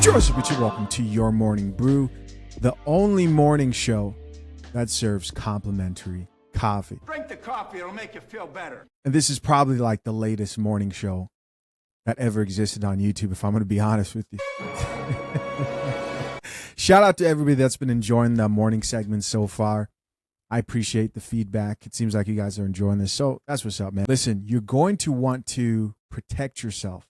Joseph Richard, welcome to Your Morning Brew, the only morning show that serves complimentary coffee. Drink the coffee, it'll make you feel better. And this is probably like the latest morning show that ever existed on YouTube, if I'm going to be honest with you. Shout out to everybody that's been enjoying the morning segment so far. I appreciate the feedback. It seems like you guys are enjoying this. So that's what's up, man. Listen, you're going to want to protect yourself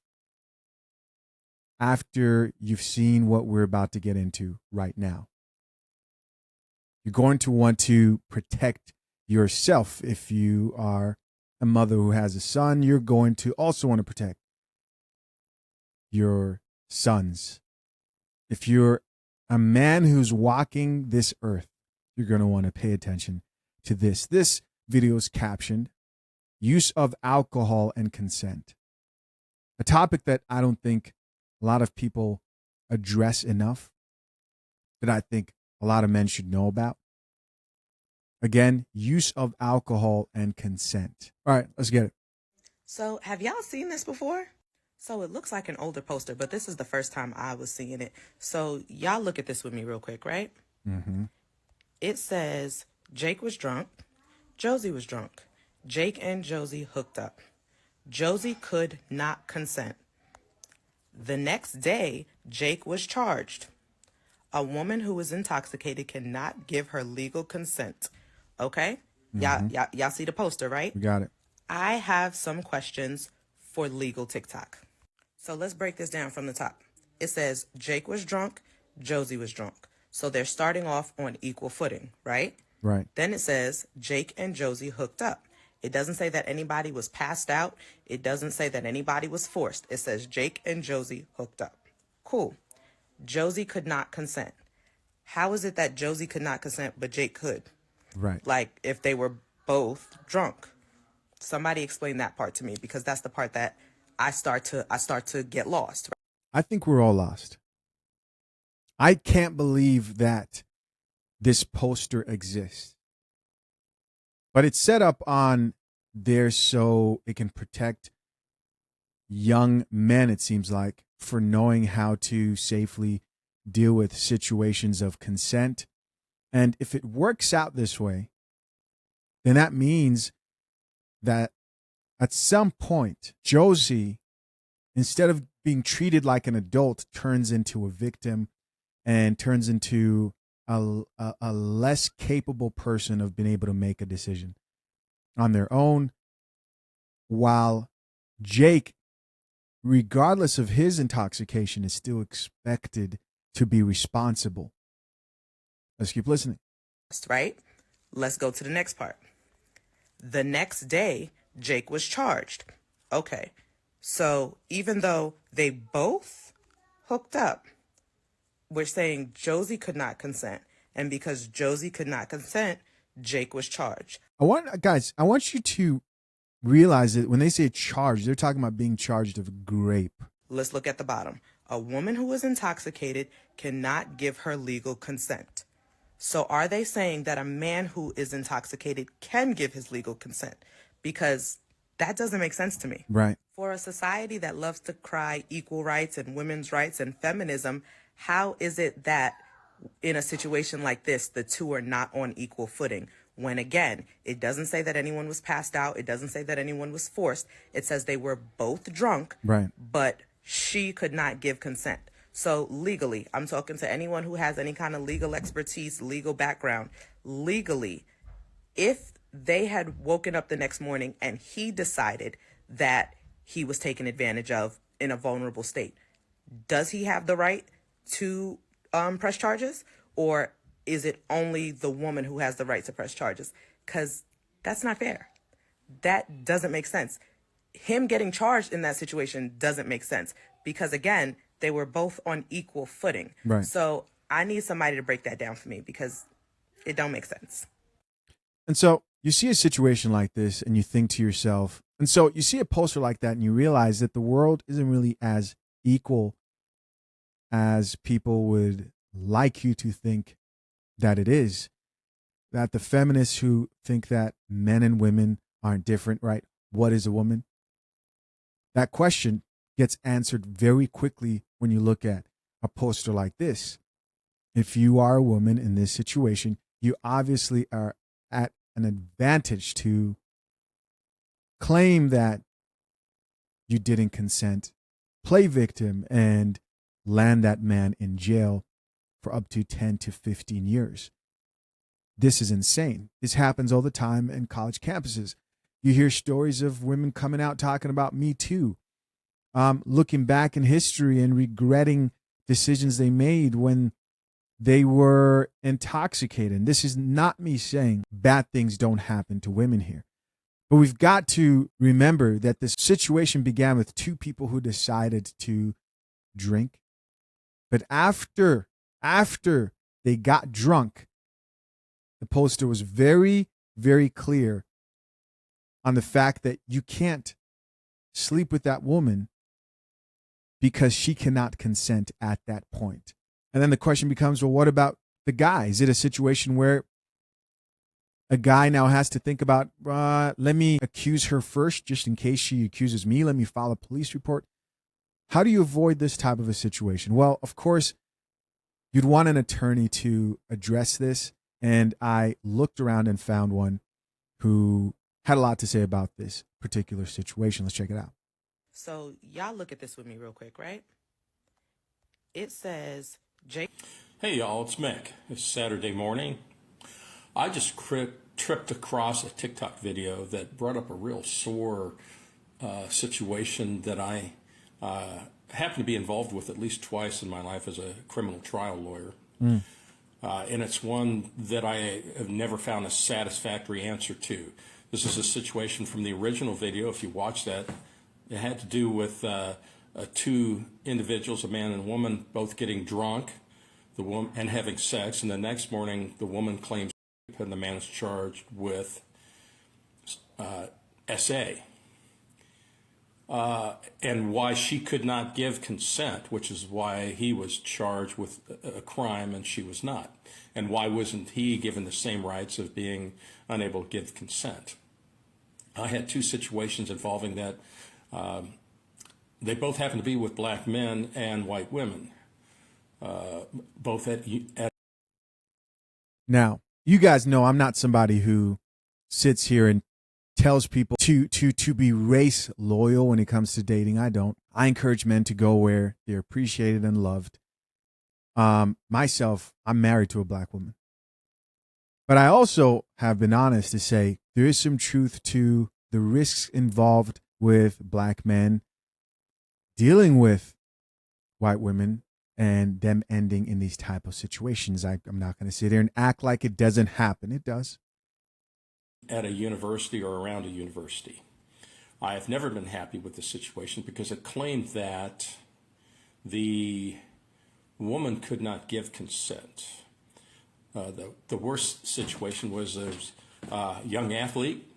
after you've seen what we're about to get into right now. You're going to want to protect yourself. If you are a mother who has a son, you're going to also want to protect your sons. If you're a man who's walking this earth, you're going to want to pay attention to this. This video is captioned, Use of Alcohol and Consent. A topic that I don't think a lot of people address enough, that I think a lot of men should know about. Again, use of alcohol and consent. All right, let's get it. So have y'all seen this before? So it looks like an older poster, but this is the first time I was seeing it. So y'all look at this with me real quick, right? Mm-hmm. It says Jake was drunk. Josie was drunk. Jake and Josie hooked up. Josie could not consent. The next day, Jake was charged. A woman who is intoxicated cannot give her legal consent. Okay? Y'all see the poster, right? We got it. I have some questions for legal TikTok. So let's break this down from the top. It says Jake was drunk, Josie was drunk. So they're starting off on equal footing, right? Right. Then it says Jake and Josie hooked up. It doesn't say that anybody was passed out. It doesn't say that anybody was forced. It says Jake and Josie hooked up. Cool. Josie could not consent. How is it that Josie could not consent, but Jake could? Right. Like if they were both drunk. Somebody explain that part to me, because that's the part that I start to get lost. I think we're all lost. I can't believe that this poster exists. But it's set up on there so it can protect young men, it seems like, for knowing how to safely deal with situations of consent. And if it works out this way, then that means that at some point, Josie, instead of being treated like an adult, turns into a victim and turns into a less capable person of being able to make a decision on their own, while Jake, regardless of his intoxication, is still expected to be responsible. Let's keep listening. Right? Let's go to the next part. The next day, Jake was charged. Okay. So even though they both hooked up, we're saying Josie could not consent. And because Josie could not consent, Jake was charged. I want you to realize that when they say charged, they're talking about being charged of grape. Let's look at the bottom. A woman who is intoxicated cannot give her legal consent. So are they saying that a man who is intoxicated can give his legal consent? Because that doesn't make sense to me. Right. For a society that loves to cry equal rights and women's rights and feminism, how is it that in a situation like this, the two are not on equal footing? When again, it doesn't say that anyone was passed out. It doesn't say that anyone was forced. It says they were both drunk, right, but she could not give consent. So legally, I'm talking to anyone who has any kind of legal expertise, legal background. Legally, if they had woken up the next morning and he decided that he was taken advantage of in a vulnerable state, does he have the right to press charges? Or is it only the woman who has the right to press charges? Because that's not fair. That doesn't make sense. Him getting charged in that situation doesn't make sense because, again, they were both on equal footing. Right. So I need somebody to break that down for me because it don't make sense. And so you see a situation like this and you think to yourself, and so you see a poster like that and you realize that the world isn't really as equal as people would like you to think that it is. That the feminists who think that men and women aren't different, right? What is a woman? That question gets answered very quickly when you look at a poster like this. If you are a woman in this situation, you obviously are at an advantage to claim that you didn't consent, play victim, and land that man in jail for up to 10 to 15 years. This is insane. This happens all the time in college campuses. You hear stories of women coming out talking about Me Too, looking back in history and regretting decisions they made when they were intoxicated. And this is not me saying bad things don't happen to women here. But we've got to remember that the situation began with two people who decided to drink. But after they got drunk, the poster was very, very clear on the fact that you can't sleep with that woman because she cannot consent at that point. And then the question becomes, well, what about the guy? Is it a situation where a guy now has to think about, let me accuse her first, just in case she accuses me. Let me file a police report. How do you avoid this type of a situation? Well, of course, you'd want an attorney to address this. And I looked around and found one who had a lot to say about this particular situation. Let's check it out. So y'all look at this with me real quick, right? It says, Jake. Hey y'all, it's Mick. It's Saturday morning. I just tripped across a TikTok video that brought up a real sore situation that I happen to be involved with at least twice in my life as a criminal trial lawyer. And it's one that I have never found a satisfactory answer to. This is a situation from the original video. If you watch that, it had to do with two individuals, a man and a woman, both getting drunk, the woman and having sex. And the next morning, the woman claims rape, and the man is charged with SA. And why she could not give consent, which is why he was charged with a crime and she was not. And why wasn't he given the same rights of being unable to give consent? I had two situations involving that. They both happen to be with black men and white women, both at. Now, you guys know I'm not somebody who sits here and tells people to be race loyal when it comes to dating. I don't. I encourage men to go where they're appreciated and loved. Myself, I'm married to a black woman. But I also have been honest to say there is some truth to the risks involved with black men dealing with white women and them ending in these type of situations. I'm not going to sit there and act like it doesn't happen. It does. At a university or around a university. I have never been happy with the situation because it claimed that the woman could not give consent. The worst situation was a young athlete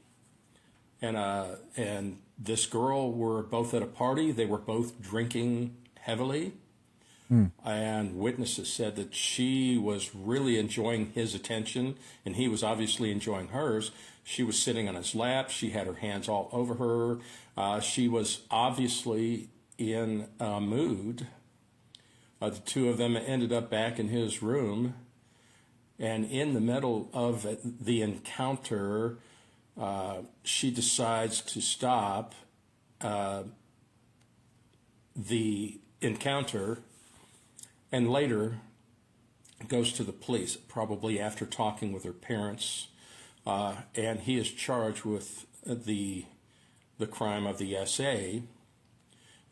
and this girl were both at a party. They were both drinking heavily. And witnesses said that she was really enjoying his attention and he was obviously enjoying hers. She was sitting on his lap. She had her hands all over her. She was obviously in a mood. The two of them ended up back in his room. And in the middle of the encounter, she decides to stop the encounter and later goes to the police, probably after talking with her parents. And he is charged with the crime of the SA,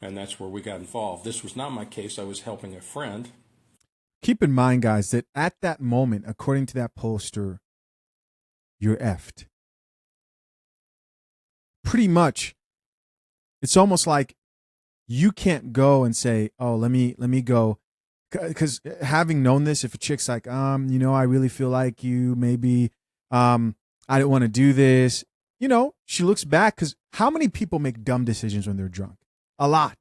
and that's where we got involved. This was not my case. I was helping a friend. Keep in mind, guys, that at that moment, according to that poster, you're effed. Pretty much, it's almost like you can't go and say, oh, let me go. Because having known this, if a chick's like, I really feel like you, maybe, I didn't want to do this. She looks back because how many people make dumb decisions when they're drunk? A lot.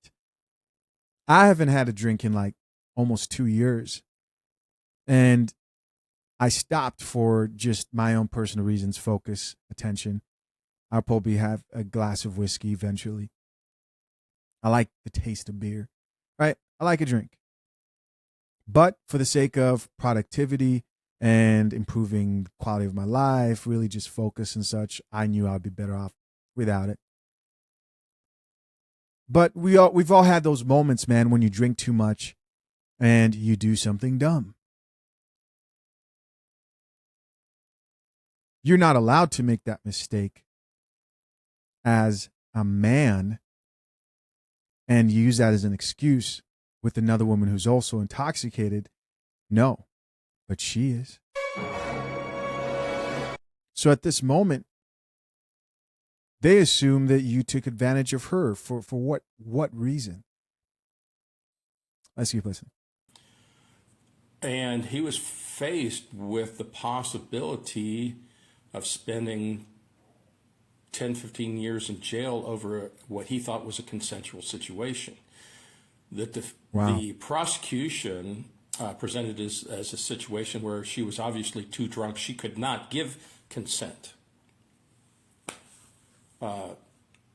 I haven't had a drink in like almost 2 years. And I stopped for just my own personal reasons, focus, attention. I'll probably have a glass of whiskey eventually. I like the taste of beer, right? I like a drink. But for the sake of productivity and improving the quality of my life, really just focus and such, I knew I'd be better off without it. But we've all had those moments, man, when you drink too much and you do something dumb. You're not allowed to make that mistake as a man and use that as an excuse with another woman who's also intoxicated. No, but she is. So at this moment, they assume that you took advantage of her for what reason? Let's keep listening. And he was faced with the possibility of spending 10, 15 years in jail over what he thought was a consensual situation. That the prosecution presented as a situation where she was obviously too drunk. She could not give consent.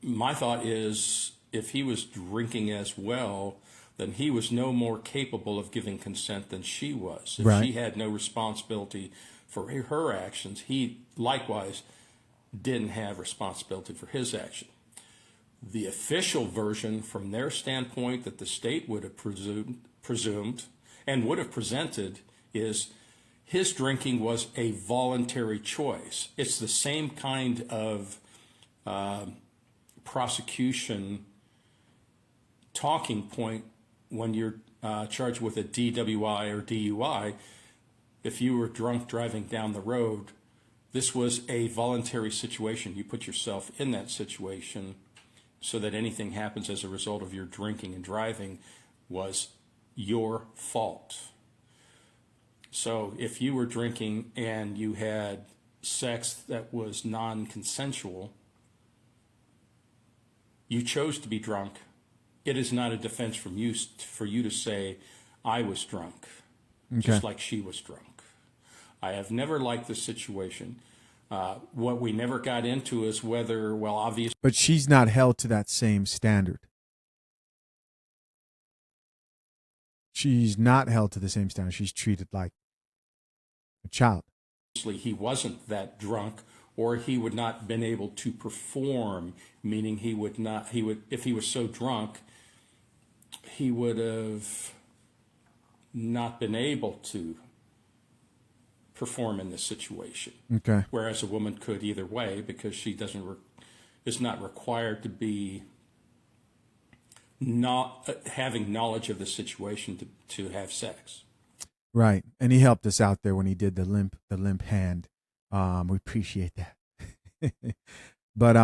My thought is if he was drinking as well, then he was no more capable of giving consent than she was. If she had no responsibility for her actions, he likewise didn't have responsibility for his action. The official version from their standpoint that the state would have presumed and would have presented is his drinking was a voluntary choice. It's the same kind of prosecution talking point when you're charged with a DWI or DUI. If you were drunk driving down the road, this was a voluntary situation. You put yourself in that situation so that anything happens as a result of your drinking and driving was your fault. So if you were drinking and you had sex that was non-consensual, you chose to be drunk. It is not a defense for you to say, I was drunk, just like she was drunk. I have never liked this situation. What we never got into is whether, well, obviously. But she's not held to that same standard. She's not held to the same standard. She's treated like a child. He wasn't that drunk, or he would not been able to perform, meaning he would, if he was so drunk, he would have not been able to perform in this situation. Okay. Whereas a woman could either way, because she is not required to be not having knowledge of the situation to have sex. Right. And he helped us out there when he did the limp hand. We appreciate that. But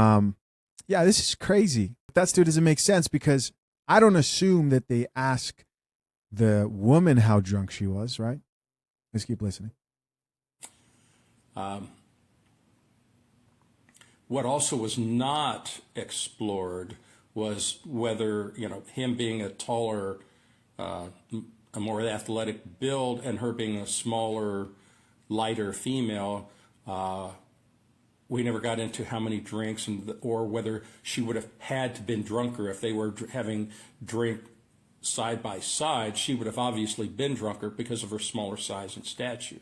yeah, this is crazy. That still doesn't make sense because I don't assume that they ask the woman how drunk she was, right? Let's keep listening. What also was not explored was whether, him being a taller, a more athletic build and her being a smaller, lighter female, we never got into how many drinks or whether she would have had to been drunker. If they were having drink side by side, she would have obviously been drunker because of her smaller size and stature.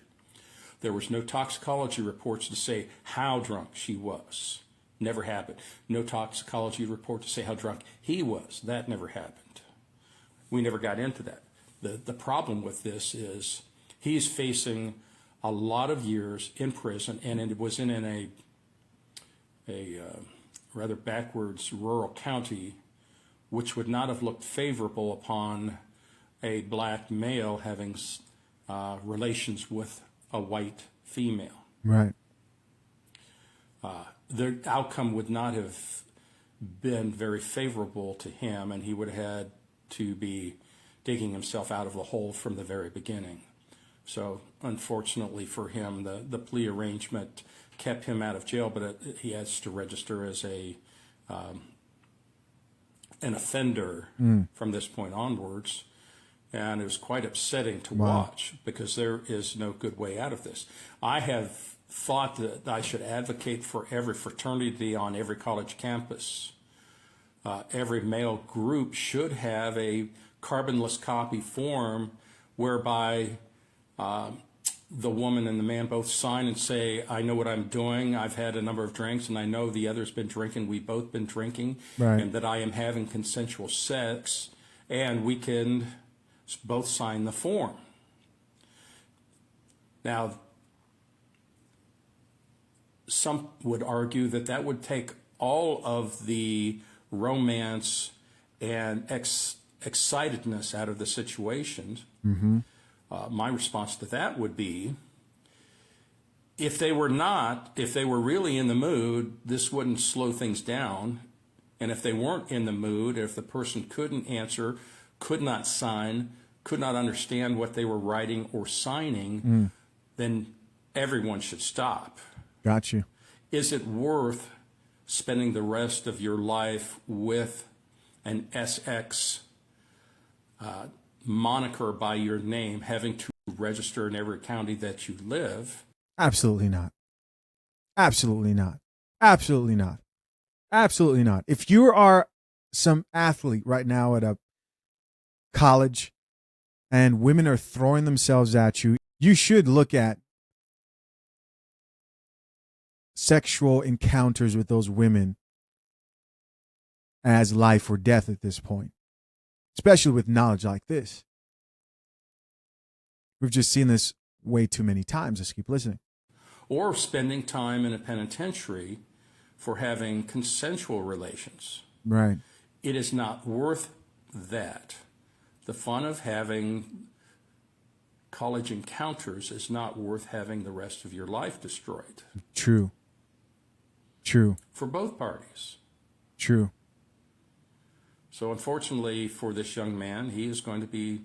There was no toxicology reports to say how drunk she was. Never happened. No toxicology report to say how drunk he was. That never happened. We never got into that. The problem with this is he's facing a lot of years in prison, and it was in a rather backwards rural county, which would not have looked favorable upon a black male having relations with a white female. Right. The outcome would not have been very favorable to him, and he would have had to be digging himself out of the hole from the very beginning. So unfortunately for him, the plea arrangement kept him out of jail, but he has to register as an offender from this point onwards. And it was quite upsetting to watch because there is no good way out of this. I have thought that I should advocate for every fraternity on every college campus. Every male group should have a carbonless copy form whereby the woman and the man both sign and say, I know what I'm doing. I've had a number of drinks, and I know the other's been drinking. We've both been drinking, Right. and that I am having consensual sex, and we can both sign the form. Now, some would argue that that would take all of the romance and excitedness out of the situation. Mm-hmm. My response to that would be, if they were really in the mood, this wouldn't slow things down. And if they weren't in the mood, if the person couldn't answer, could not sign, could not understand what they were writing or signing, then everyone should stop. Got you. Is it worth spending the rest of your life with an SX moniker by your name, having to register in every county that you live? Absolutely not. Absolutely not. Absolutely not. Absolutely not. If you are some athlete right now at a college and women are throwing themselves at you, you should look at sexual encounters with those women as life or death at this point, especially with knowledge like this. We've just seen this way too many times. Let's keep listening. Or spending time in a penitentiary for having consensual relations. Right. It is not worth that. The fun of having college encounters is not worth having the rest of your life destroyed. True. True. For both parties. True. So unfortunately for this young man, he is going to be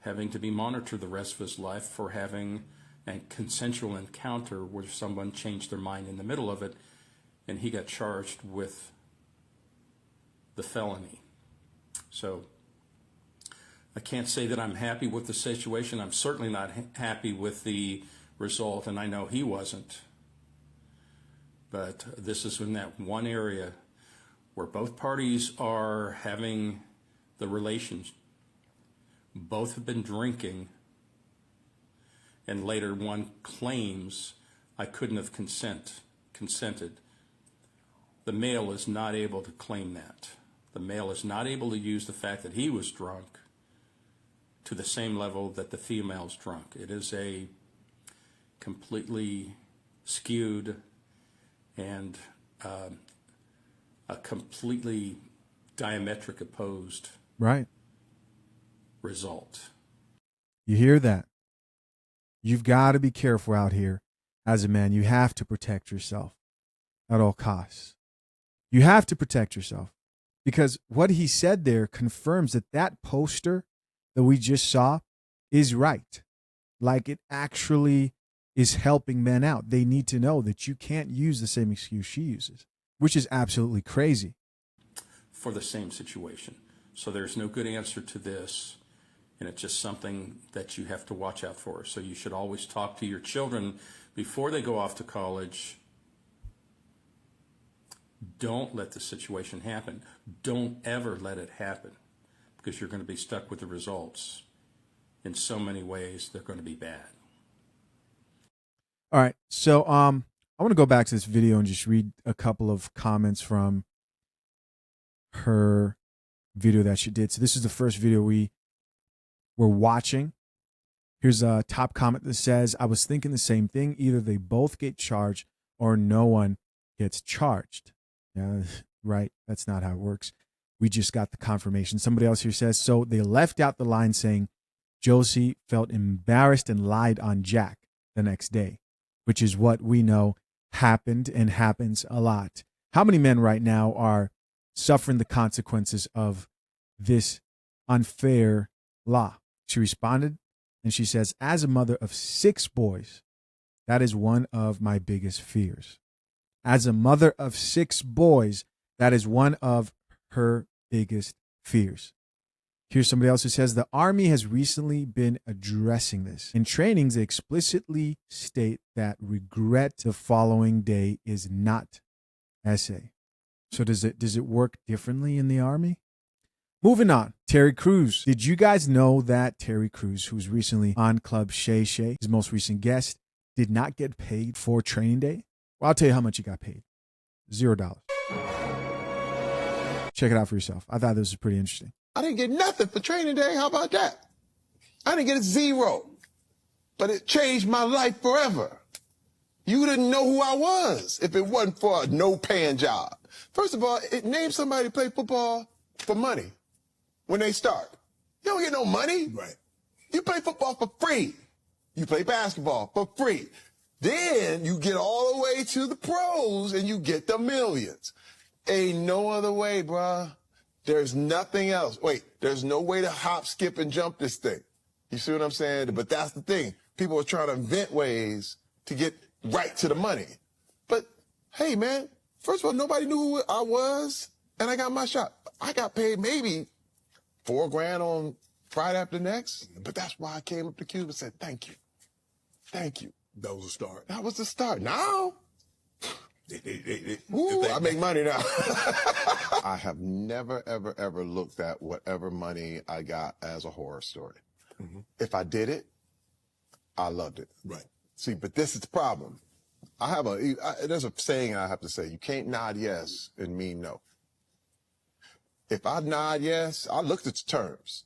having to be monitored the rest of his life for having a consensual encounter where someone changed their mind in the middle of it, and he got charged with the felony. So I can't say that I'm happy with the situation. I'm certainly not happy with the result, and I know he wasn't. But this is in that one area where both parties are having the relations. Both have been drinking, and later one claims, I couldn't have consented. The male is not able to claim that. The male is not able to use the fact that he was drunk to the same level that the female's drunk. It is a completely skewed and a completely diametric opposed Right. result. You hear that? You've got to be careful out here as a man. You have to protect yourself at all costs. You have to protect yourself because what he said there confirms that that poster that we just saw is right. Like it actually is helping men out. They need to know that you can't use the same excuse she uses, which is absolutely crazy. For the same situation. So there's no good answer to this, and it's just something that you have to watch out for. So you should always talk to your children before they go off to college. Don't let the situation happen. Don't ever let it happen, because you're going to be stuck with the results. In so many ways, they're going to be bad. All right. So I want to go back to this video and just read a couple of comments from her video that she did. So this is the first video we were watching. Here's a top comment that says, I was thinking the same thing. Either they both get charged or no one gets charged. Yeah, right. That's not how it works. We just got the confirmation. Somebody else here says, so they left out the line saying Josie felt embarrassed and lied on Jack the next day, which is what we know happened and happens a lot. How many men right now are suffering the consequences of this unfair law? She responded and she says, as a mother of 6 boys, that is one of my biggest fears. As a mother of 6 boys, that is one of her biggest fears. Here's somebody else who says, the Army has recently been addressing this. In trainings, they explicitly state that regret the following day is not essay. So does it work differently in the Army? Moving on, Terry Crews. Did you guys know that Terry Crews, who's recently on Club Shay Shay, his most recent guest, did not get paid for training day? Well, I'll tell you how much he got paid. $0. Check it out for yourself. I thought this was pretty interesting. I didn't get nothing for training day. How about that? I didn't get a zero, but it changed my life forever. You didn't know who I was if it wasn't for a no-paying job. First of all, name somebody play football for money when they start. You don't get no money. Right. You play football for free. You play basketball for free. Then you get all the way to the pros and you get the millions. Ain't no other way, bruh. There's nothing else. Wait, there's no way to hop, skip, and jump this thing. You see what I'm saying? But that's the thing. People are trying to invent ways to get right to the money. But, hey, man, first of all, nobody knew who I was, and I got my shot. I got paid maybe $4,000 on Friday after next, but that's why I came up to Cube and said, thank you. Thank you. That was a start. That was the start. Now, Ooh, I make money now. I have never, ever, ever looked at whatever money I got as a horror story. Mm-hmm. If I did it, I loved it. Right. See, but this is the problem. There's a saying I have to say, you can't nod yes and mean no. If I nod yes, I looked at the terms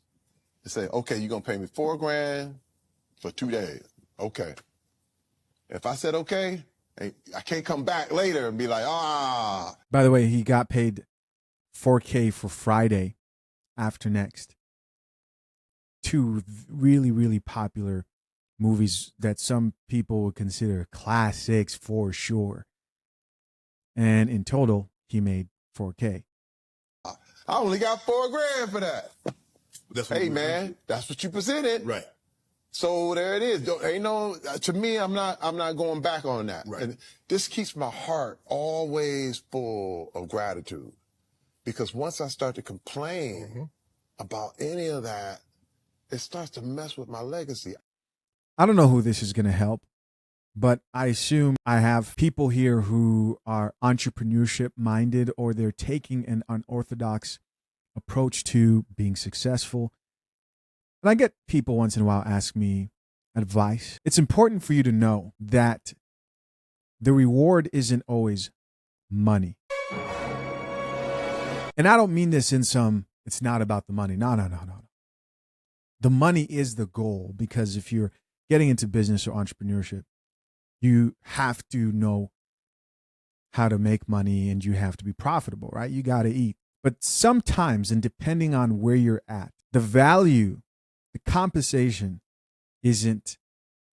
and say, okay, you're going to pay me $4,000 for 2 days. Okay. If I said okay, I can't come back later and be like, By the way, he got paid $4,000 for Friday after next. Two really, really popular movies that some people would consider classics for sure. And in total, he made $4,000. I only got $4,000 for that. That's what Hey, man, that's what you presented. Right. So there it is. Ain't no, to me, I'm not going back on that. Right. And this keeps my heart always full of gratitude. Because once I start to complain about any of that, it starts to mess with my legacy. I don't know who this is going to help, but I assume I have people here who are entrepreneurship minded, or they're taking an unorthodox approach to being successful. And I get people once in a while ask me advice. It's important for you to know that the reward isn't always money. And I don't mean this in some, it's not about the money. No. The money is the goal, because if you're getting into business or entrepreneurship, you have to know how to make money and you have to be profitable, right? You got to eat. But sometimes, and depending on where you're at, the value, the compensation isn't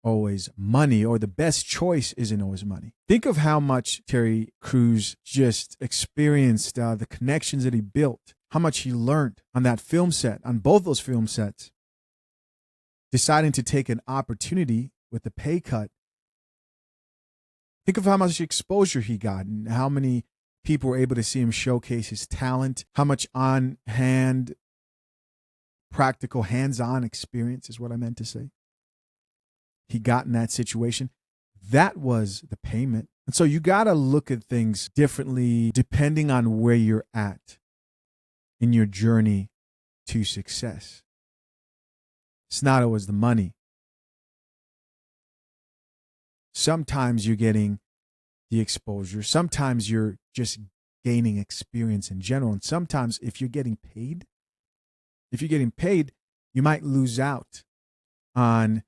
always money, or the best choice isn't always money. Think of how much Terry Crews just experienced, the connections that he built, how much he learned on that film set, on both those film sets, deciding to take an opportunity with a pay cut. Think of how much exposure he got and how many people were able to see him showcase his talent, how much on-hand, practical, hands-on experience is what I meant to say he got in that situation. That was the payment. And so you got to look at things differently depending on where you're at in your journey to success. It's not always the money. Sometimes you're getting the exposure. Sometimes you're just gaining experience in general. And sometimes if you're getting paid, you might lose out on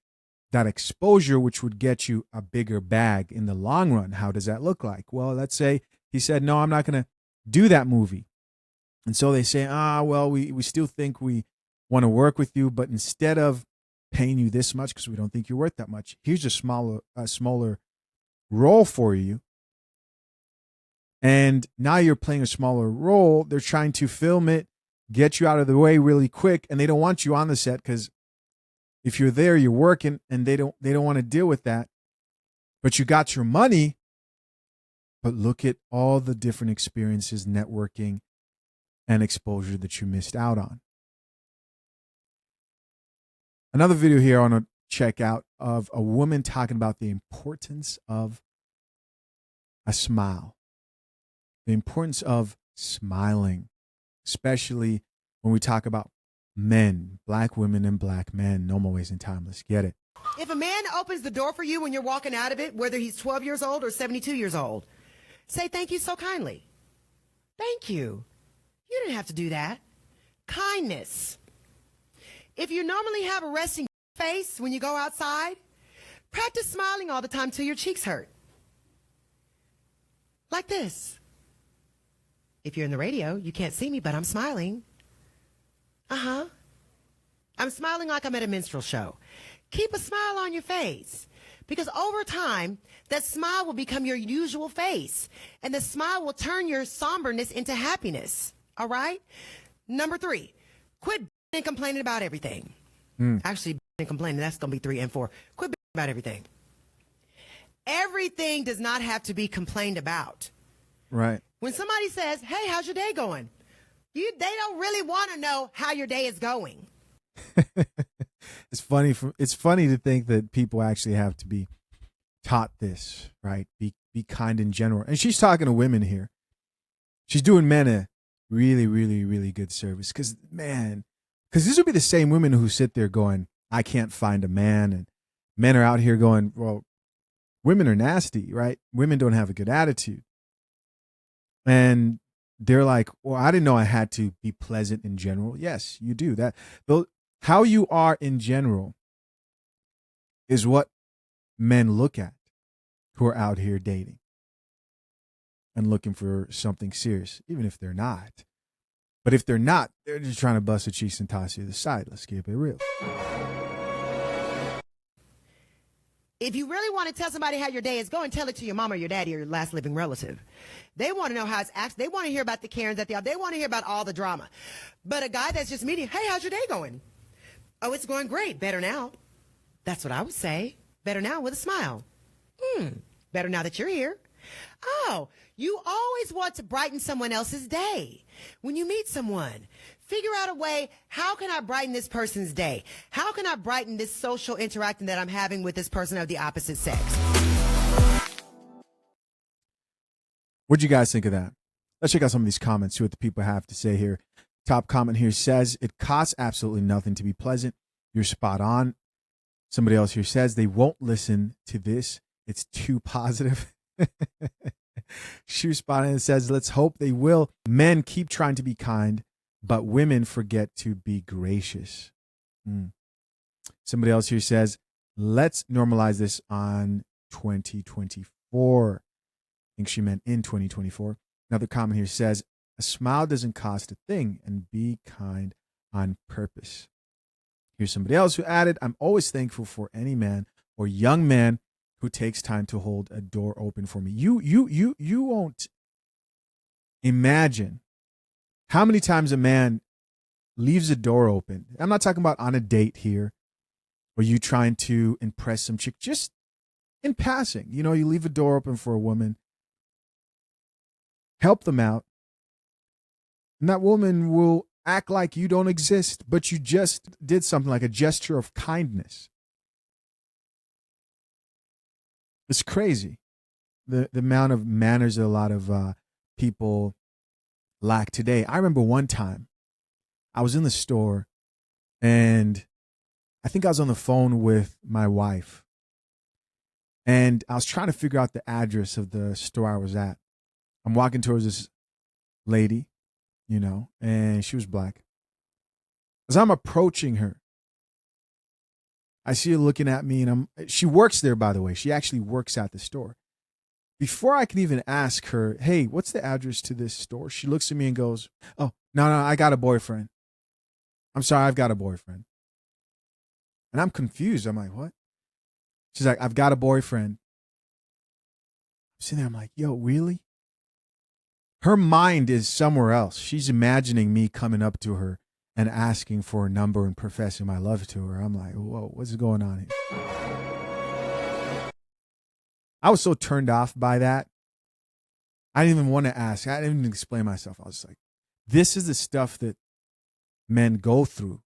that exposure, which would get you a bigger bag in the long run. How does that look like? Well, let's say he said, no, I'm not going to do that movie. And so they say, well, we still think we want to work with you, but instead of paying you this much because we don't think you're worth that much, here's a smaller role for you. And now you're playing a smaller role. They're trying to film it, get you out of the way really quick, and they don't want you on the set because if you're there, you're working, and they don't want to deal with that. But you got your money. But look at all the different experiences, networking, and exposure that you missed out on. Another video here I want to check out of a woman talking about the importance of a smile. The importance of smiling, especially when we talk about men, black women and black men, normal ways and timeless. Get it. If a man opens the door for you when you're walking out of it, whether he's 12 years old or 72 years old, say thank you so kindly. Thank you. You didn't have to do that. Kindness. If you normally have a resting face when you go outside, practice smiling all the time till your cheeks hurt. Like this. If you're in the radio, you can't see me, but I'm smiling. Uh-huh. I'm smiling like I'm at a minstrel show. Keep a smile on your face, because over time, that smile will become your usual face, and the smile will turn your somberness into happiness. All right? Number 3, quit and complaining about everything. Actually, and complaining, that's going to be 3 and 4. Quit about everything. Everything does not have to be complained about. Right. When somebody says, hey, how's your day going? They don't really want to know how your day is going. It's funny to think that people actually have to be taught this, right? Be kind in general. And she's talking to women here. She's doing men a really, really, really good service. Because these would be the same women who sit there going, I can't find a man. And men are out here going, well, women are nasty, right? Women don't have a good attitude. And they're like, well, I didn't know I had to be pleasant in general. Yes, you do. How you are in general is what men look at who are out here dating and looking for something serious, even if they're not. But if they're not, they're just trying to bust the cheeks and toss you to the side. Let's keep it real. If you really want to tell somebody how your day is going, tell it to your mom or your daddy or your last living relative. They want to know how it's actually. They want to hear about the Karens that they want to hear about all the drama. But a guy that's just meeting, hey, how's your day going? Oh, it's going great. Better now. That's what I would say. Better now with a smile. Better now that you're here. Oh, you always want to brighten someone else's day. When you meet someone, figure out a way, how can I brighten this person's day? How can I brighten this social interaction that I'm having with this person of the opposite sex? What'd you guys think of that? Let's check out some of these comments, see what the people have to say here. Top comment here says, it costs absolutely nothing to be pleasant. You're spot on. Somebody else here says, they won't listen to this. It's too positive. Shoe spot on and says, let's hope they will. Men keep trying to be kind, but women forget to be gracious. Somebody else here says, let's normalize this on 2024. I think she meant in 2024. Another comment here says, a smile doesn't cost a thing, and be kind on purpose. Here's somebody else who added, I'm always thankful for any man or young man who takes time to hold a door open for me. You won't imagine how many times a man leaves a door open. I'm not talking about on a date here, or you trying to impress some chick, just in passing. You leave a door open for a woman, help them out, and that woman will act like you don't exist, but you just did something, like a gesture of kindness. It's crazy, the amount of manners that a lot of people lack today. I remember one time I was in the store, and I think I was on the phone with my wife, and I was trying to figure out the address of the store I was at. I'm walking towards this lady, and she was black. As I'm approaching her, I see her looking at me, and she works there, by the way. She actually works at the store. Before I can even ask her, hey, what's the address to this store? She looks at me and goes, oh, no, I got a boyfriend. I'm sorry, I've got a boyfriend. And I'm confused. I'm like, what? She's like, I've got a boyfriend. I'm sitting there, I'm like, yo, really? Her mind is somewhere else. She's imagining me coming up to her and asking for a number and professing my love to her. I'm like, whoa, what's going on here? I was so turned off by that. I didn't even want to ask. I didn't even explain myself. I was like, this is the stuff that men go through.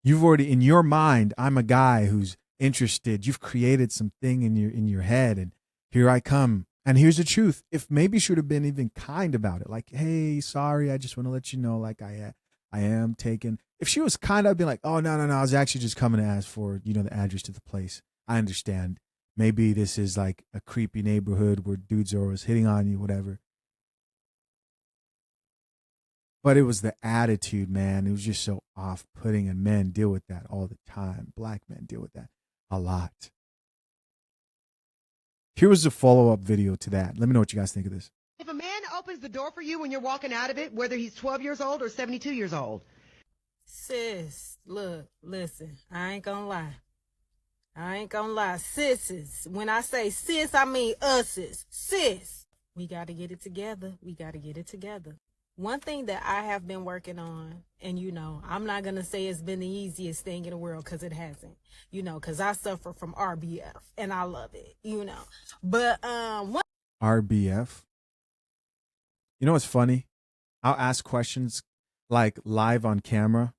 You've already, in your mind, I'm a guy who's interested. You've created something in your head, and here I come. And here's the truth. If maybe should have been even kind about it. Like, hey, sorry, I just want to let you know, like, I I am taken. If she was kind, I'd be like, oh, no, I was actually just coming to ask for, the address to the place. I understand. Maybe this is like a creepy neighborhood where dudes are always hitting on you, whatever. But it was the attitude, man. It was just so off-putting, and men deal with that all the time. Black men deal with that a lot. Here was a follow-up video to that. Let me know what you guys think of this. If a man opens the door for you when you're walking out of it, whether he's 12 years old or 72 years old. Sis, look, listen, I ain't gonna lie. Sisses. When I say sis, I mean us's. Sis. We gotta get it together. One thing that I have been working on, and I'm not going to say it's been the easiest thing in the world, because it hasn't, because I suffer from RBF and I love it, But, RBF? You know what's funny? I'll ask questions like live on camera,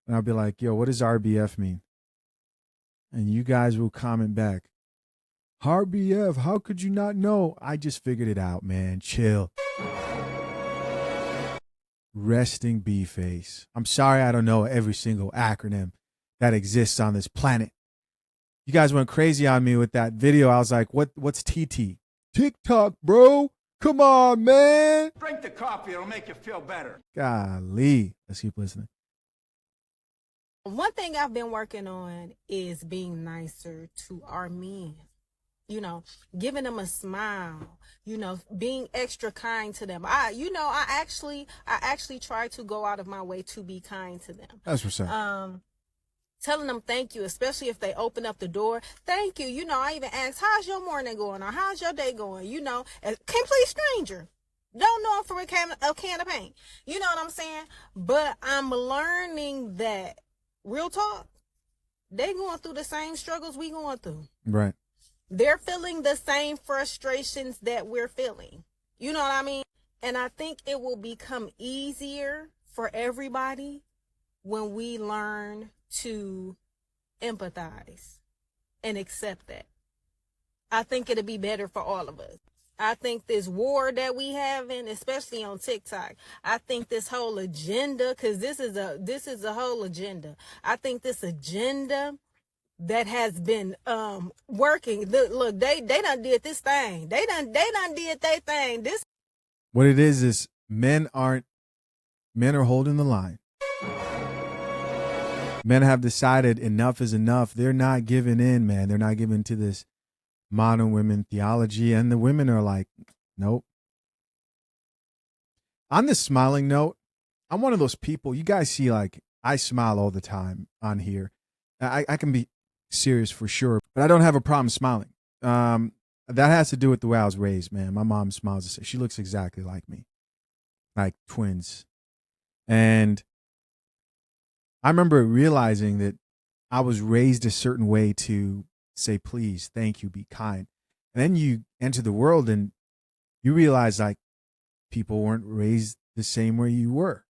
and I'll be like, yo, what does RBF mean? And you guys will comment back, RBF, how could you not know? I just figured it out, man. Chill. Resting B-face. I'm sorry I don't know every single acronym that exists on this planet. You guys went crazy on me with that video. I was like, what's TT? TikTok, bro. Come on, man. Drink the coffee, it'll make you feel better. Golly. Let's keep listening. one thing I've been working on is being nicer to our men. Giving them a smile, being extra kind to them. I actually try to go out of my way to be kind to them. That's what's up. Telling them thank you, especially if they open up the door. Thank you. I even ask, how's your morning going? Or how's your day going? A complete stranger. Don't know them for a can of paint. You know what I'm saying? But I'm learning that, real talk, they going through the same struggles we going through. Right. They're feeling the same frustrations that we're feeling. You know what I mean? And I think it will become easier for everybody when we learn to empathize and accept that. I think it'll be better for all of us. I think this war that we having, especially on TikTok, I think this whole agenda, because this is a whole agenda. I think this agenda that has been working. Look, they done did this thing. They done did their thing. What it is men are holding the line. Men have decided enough is enough. They're not giving in, man. They're not giving to this modern women theology, and the women are like, nope. On this smiling note, I'm one of those people, you guys see, like, I smile all the time on here. I can be serious for sure, but I don't have a problem smiling. That has to do with the way I was raised, man. My mom smiles. She looks exactly like me, like twins. And I remember realizing that I was raised a certain way to say, please, thank you, be kind. And then you enter the world and you realize, like, people weren't raised the same way you were,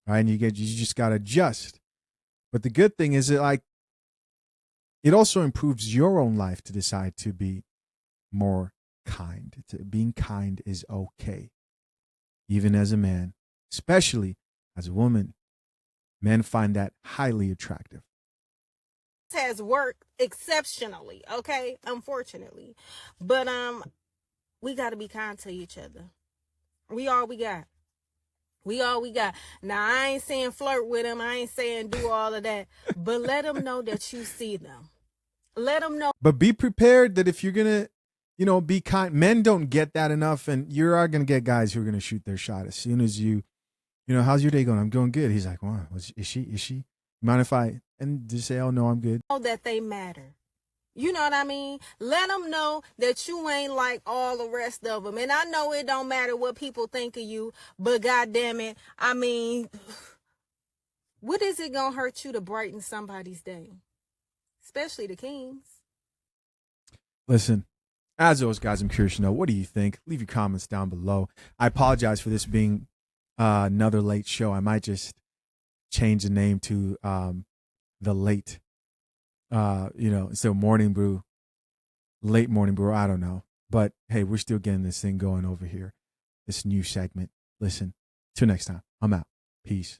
right? And you just got to adjust. But the good thing is that, like, it also improves your own life to decide to be more kind. Being kind is okay, even as a man, especially as a woman. Men find that highly attractive. Has worked exceptionally, okay, unfortunately, but we got to be kind to each other. We all we got. Now, I ain't saying flirt with them, I ain't saying do all of that, but let them know that you see them. Let them know. But be prepared that if you're gonna be kind, men don't get that enough, and you are gonna get guys who are gonna shoot their shot as soon as how's your day going? I'm going good. He's like, wow, is she mind if I, and just say, oh no, I'm good. Know that they matter. You know what I mean? Let them know that you ain't like all the rest of them. And I know it don't matter what people think of you, but goddamn it, I mean, what is it gonna hurt you to brighten somebody's day? Especially the kings. Listen, as always, guys, I'm curious to know, what do you think? Leave your comments down below. I apologize for this being another late show. I might just change the name to the late, instead of morning brew, late morning brew. I don't know. But hey, we're still getting this thing going over here, this new segment. Listen, till next time, I'm out. Peace.